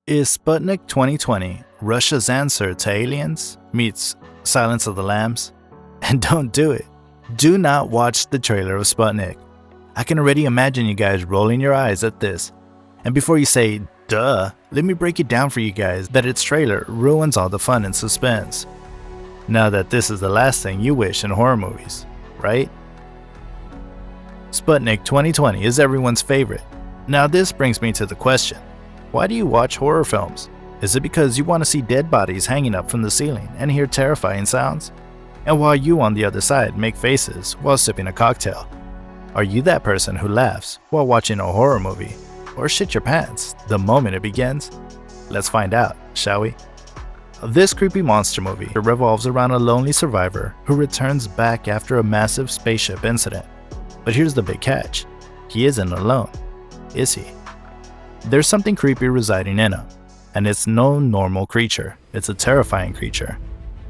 Is Sputnik 2020 Russia's answer to Aliens meets Silence of the Lambs? And don't do it. Do not watch the trailer of Sputnik. I can already imagine you guys rolling your eyes at this. And before you say, duh, let me break it down for you guys that its trailer ruins all the fun and suspense. Now that this is the last thing you wish in horror movies, right? Sputnik 2020 is everyone's favorite. Now this brings me to the question. Why do you watch horror films? Is it because you want to see dead bodies hanging up from the ceiling and hear terrifying sounds? And while you on the other side make faces while sipping a cocktail? Are you that person who laughs while watching a horror movie? Or shit your pants the moment it begins? Let's find out, shall we? This creepy monster movie revolves around a lonely survivor who returns back after a massive spaceship incident. But here's the big catch. He isn't alone, is he? There's something creepy residing in him, and it's no normal creature, it's a terrifying creature.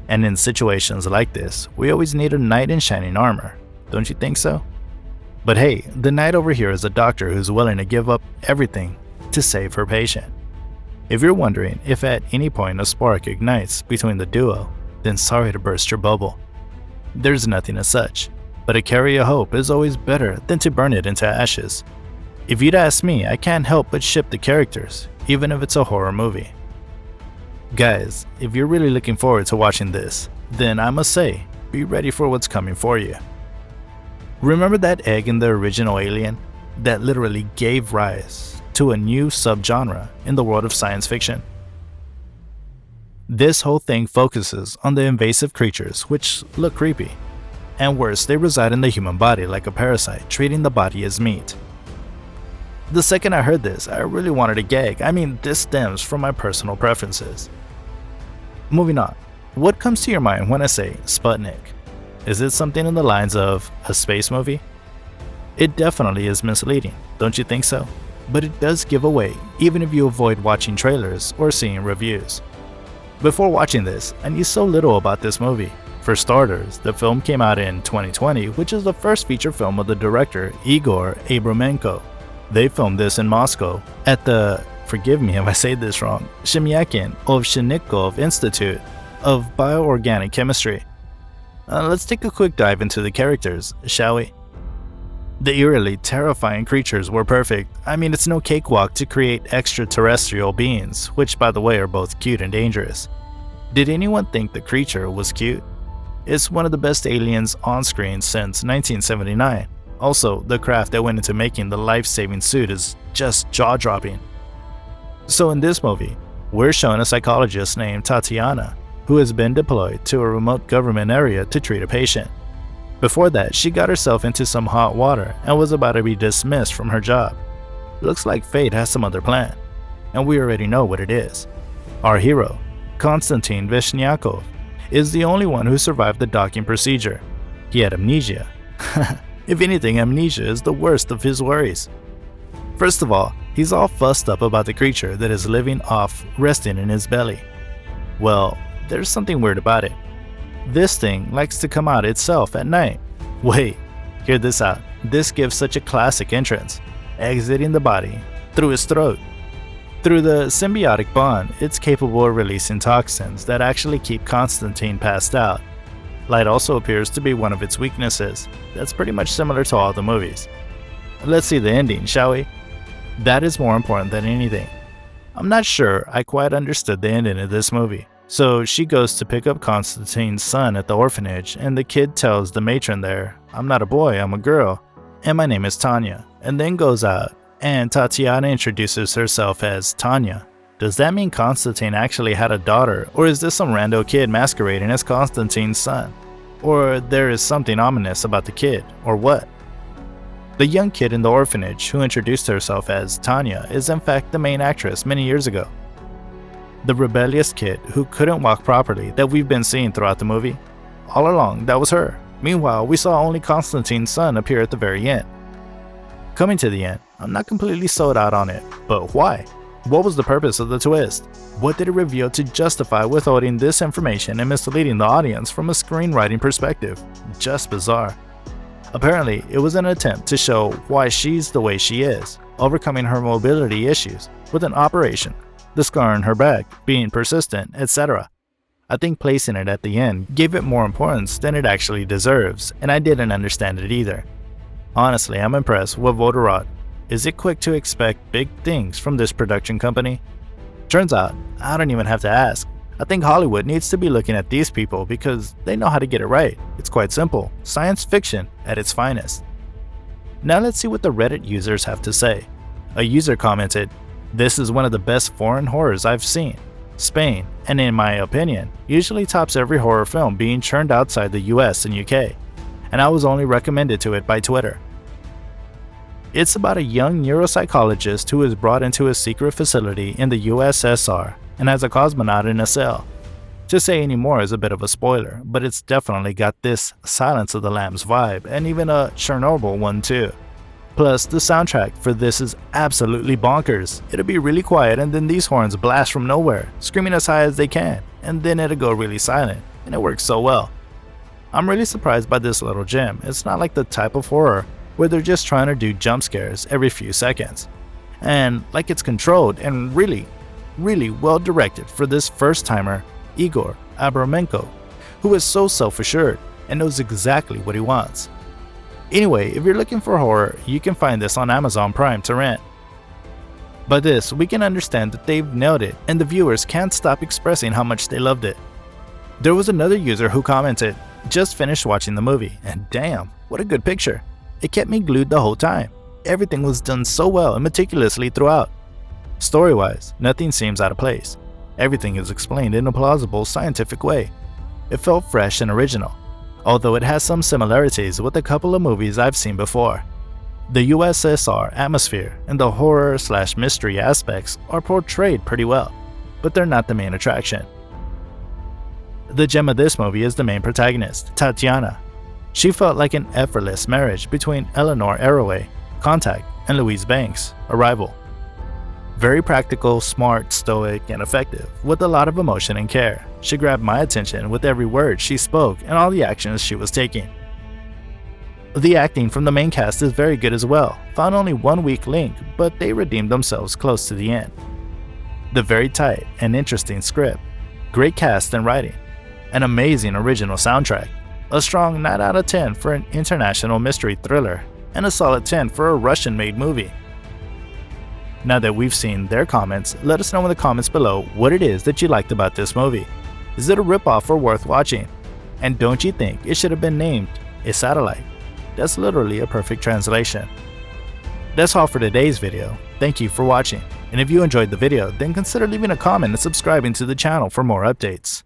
And in situations like this, we always need a knight in shining armor, don't you think so? But hey, the knight over here is a doctor who's willing to give up everything to save her patient. If you're wondering if at any point a spark ignites between the duo, then sorry to burst your bubble. There's nothing as such, but a carry of hope is always better than to burn it into ashes. If you'd ask me, I can't help but ship the characters, even if it's a horror movie. Guys, if you're really looking forward to watching this, then I must say, be ready for what's coming for you. Remember that egg in the original Alien that literally gave rise to a new subgenre in the world of science fiction? This whole thing focuses on the invasive creatures which look creepy. And worse, they reside in the human body like a parasite, treating the body as meat. The second I heard this, I really wanted to gag. I mean, this stems from my personal preferences. Moving on, what comes to your mind when I say Sputnik? Is it something in the lines of a space movie? It definitely is misleading, don't you think so? But it does give away, even if you avoid watching trailers or seeing reviews. Before watching this, I knew so little about this movie. For starters, the film came out in 2020, which is the first feature film of the director Igor Abramenko. They filmed this in Moscow at the, forgive me if I say this wrong, Shemyakin Ovshinnikov Institute of Bioorganic Chemistry. Let's take a quick dive into the characters, shall we? The eerily terrifying creatures were perfect. I mean, it's no cakewalk to create extraterrestrial beings, which by the way are both cute and dangerous. Did anyone think the creature was cute? It's one of the best aliens on screen since 1979. Also, the craft that went into making the life-saving suit is just jaw-dropping. So in this movie, we're shown a psychologist named Tatiana, who has been deployed to a remote government area to treat a patient. Before that, she got herself into some hot water and was about to be dismissed from her job. Looks like fate has some other plan, and we already know what it is. Our hero, Konstantin Vishnyakov, is the only one who survived the docking procedure. He had amnesia. If anything, amnesia is the worst of his worries. First of all, he's all fussed up about the creature that is living off resting in his belly. Well, there's something weird about it. This thing likes to come out itself at night. Wait, hear this out. This gives such a classic entrance, exiting the body through his throat. Through the symbiotic bond, it's capable of releasing toxins that actually keep Konstantin passed out. Light also appears to be one of its weaknesses. That's pretty much similar to all the movies. Let's see the ending, shall we? That is more important than anything. I'm not sure I quite understood the ending of this movie. So she goes to pick up Konstantin's son at the orphanage, and the kid tells the matron there, "I'm not a boy, I'm a girl, and my name is Tanya," and then goes out, and Tatiana introduces herself as Tanya. Does that mean Konstantin actually had a daughter, or is this some rando kid masquerading as Konstantin's son? Or there is something ominous about the kid, or what? The young kid in the orphanage who introduced herself as Tanya is in fact the main actress many years ago. The rebellious kid who couldn't walk properly that we've been seeing throughout the movie, all along that was her. Meanwhile, we saw only Konstantin's son appear at the very end. Coming to the end, I'm not completely sold out on it, but why? What was the purpose of the twist? What did it reveal to justify withholding this information and misleading the audience from a screenwriting perspective? Just bizarre. Apparently, it was an attempt to show why she's the way she is, overcoming her mobility issues with an operation the scar on her back, being persistent, etc. I think placing it at the end gave it more importance than it actually deserves, and I didn't understand it either. Honestly, I'm impressed with Voderot. Is it quick to expect big things from this production company? Turns out, I don't even have to ask. I think Hollywood needs to be looking at these people because they know how to get it right. It's quite simple, science fiction at its finest. Now let's see what the Reddit users have to say. A user commented, "This is one of the best foreign horrors I've seen. Spain, and in my opinion, usually tops every horror film being churned outside the US and UK, and I was only recommended to it by Twitter. It's about a young neuropsychologist who is brought into a secret facility in the USSR and has a cosmonaut in a cell. To say any more is a bit of a spoiler, but it's definitely got this Silence of the Lambs vibe and even a Chernobyl one too. Plus, the soundtrack for this is absolutely bonkers. It'll be really quiet and then these horns blast from nowhere, screaming as high as they can, and then it'll go really silent, and it works so well. I'm really surprised by this little gem. It's not like the type of horror where they're just trying to do jump scares every few seconds. And like it's controlled and really well directed for this first-timer, Igor Abramenko, who is so self-assured and knows exactly what he wants. Anyway, if you're looking for horror, you can find this on Amazon Prime to rent. By this, we can understand that they've nailed it and the viewers can't stop expressing how much they loved it. There was another user who commented, "Just finished watching the movie, and damn, what a good picture. It kept me glued the whole time. Everything was done so well and meticulously throughout. Story-wise, nothing seems out of place. Everything is explained in a plausible, scientific way. It felt fresh and original, although it has some similarities with a couple of movies I've seen before. The USSR atmosphere and the horror/mystery aspects are portrayed pretty well, but they're not the main attraction. The gem of this movie is the main protagonist, Tatiana. She felt like an effortless marriage between Eleanor Arroway, Contact, and Louise Banks, Arrival. Very practical, smart, stoic, and effective, with a lot of emotion and care. She grabbed my attention with every word she spoke and all the actions she was taking. The acting from the main cast is very good as well, found only one weak link, but they redeemed themselves close to the end. The very tight and interesting script, great cast and writing, an amazing original soundtrack, a strong 9 out of 10 for an international mystery thriller, and a solid 10 for a Russian-made movie. Now that we've seen their comments, let us know in the comments below what it is that you liked about this movie. Is it a ripoff or worth watching? And don't you think it should have been named A Satellite? That's literally a perfect translation. That's all for today's video. Thank you for watching, and if you enjoyed the video, then consider leaving a comment and subscribing to the channel for more updates.